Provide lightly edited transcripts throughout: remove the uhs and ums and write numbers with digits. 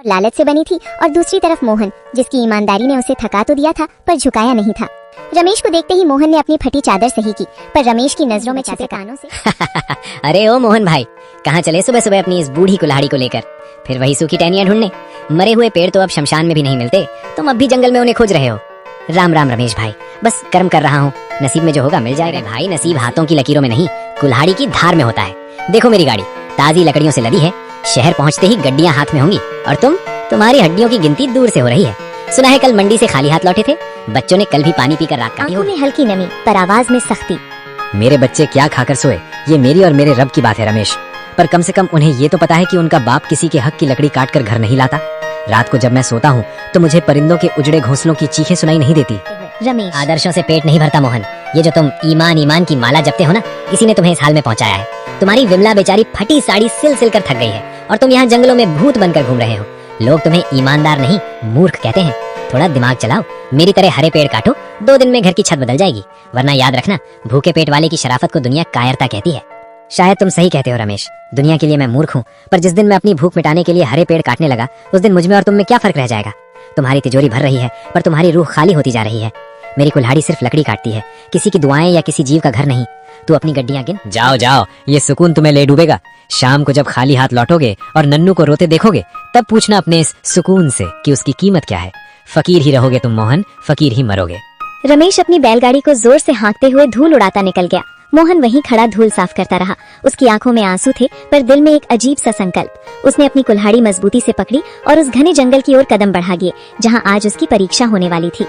लालच से बनी थी, और दूसरी तरफ मोहन, जिसकी ईमानदारी ने उसे थका तो दिया था पर झुकाया नहीं था। रमेश को देखते ही मोहन ने अपनी फटी चादर सही की, पर रमेश की नजरों में छिपे कानों से अरे ओ मोहन भाई, कहाँ चले सुबह सुबह अपनी इस बूढ़ी कुल्हाड़ी को लेकर? फिर वही सूखी टहनियां ढूंढने? मरे हुए पेड़ तो अब शमशान में भी नहीं मिलते, तुम अब भी जंगल में उन्हें खोज रहे हो। राम राम रमेश भाई, बस कर्म कर रहा हूँ, नसीब में जो होगा मिल जाएगा। भाई नसीब हाथों की लकीरों में नहीं, कुल्हाड़ी की धार में होता है। देखो मेरी गाड़ी ताजी लकड़ियों से लदी है, शहर पहुँचते ही गड्डियाँ हाथ में होंगी, और तुम्हारी हड्डियों की गिनती दूर से हो रही है। सुना है कल मंडी से खाली हाथ लौटे थे, बच्चों ने कल भी पानी पीकर रात काटी होगी। हल्की नमी पर आवाज में सख्ती। मेरे बच्चे क्या खाकर सोए, ये मेरी और मेरे रब की बात है रमेश, पर कम से कम उन्हें ये तो पता है कि उनका बाप किसी के हक की लकड़ी काट कर घर नहीं लाता। रात को जब मैं सोता हूँ तो मुझे परिंदों के उजड़े घोंसलों की चीखें सुनाई नहीं देती। रमेश, आदर्शों से पेट नहीं भरता मोहन, ये जो तुम ईमान ईमान की माला जपते हो ना, इसी ने तुम्हें इस हाल में पहुंचाया है। तुम्हारी विमला बेचारी फटी साड़ी सिल सिल कर थक गई है, और तुम यहाँ जंगलों में भूत बनकर घूम रहे हो। लोग तुम्हें ईमानदार नहीं मूर्ख कहते हैं। थोड़ा दिमाग चलाओ, मेरी तरह हरे पेड़ काटो, 2 दिन में घर की छत बदल जाएगी। वरना याद रखना, भूखे पेट वाले की शराफत को दुनिया कायरता कहती है। शायद तुम सही कहते हो रमेश, दुनिया के लिए मैं मूर्ख हूँ, पर जिस दिन मैं अपनी भूख मिटाने के लिए हरे पेड़ काटने लगा, उस दिन मुझ में और तुम में क्या फर्क रह जाएगा? तुम्हारी तिजोरी भर रही है, पर तुम्हारी रूह खाली होती जा रही है। मेरी कुल्हाड़ी सिर्फ लकड़ी काटती है, किसी की दुआएं या किसी जीव का घर नहीं। तू अपनी गड्डियां गिन। जाओ जाओ, ये सुकून तुम्हें ले डूबेगा। शाम को जब खाली हाथ लौटोगे और नन्नू को रोते देखोगे, तब पूछना अपने इस सुकून से कि उसकी कीमत क्या है। फकीर ही रहोगे तुम मोहन, फकीर ही मरोगे। रमेश अपनी बैलगाड़ी को जोर से हाँकते हुए धूल उड़ाता निकल गया। मोहन वहीं खड़ा धूल साफ करता रहा। उसकी आंखों में आंसू थे, पर दिल में एक अजीब सा संकल्प। उसने अपनी कुल्हाड़ी मजबूती से पकड़ी और उस घने जंगल की ओर कदम बढ़ा गए, जहां आज उसकी परीक्षा होने वाली थी।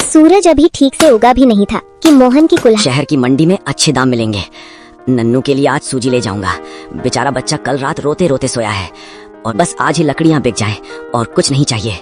सूरज अभी ठीक से उगा भी नहीं था कि मोहन की कुल्हाड़ी। शहर की मंडी में अच्छे दाम मिलेंगे। नन्नू के लिए आज सूजी ले जाऊंगा। बेचारा बच्चा कल रात रोते रोते सोया है, और बस आज ही लकड़ियां बिक जाएं और कुछ नहीं चाहिए।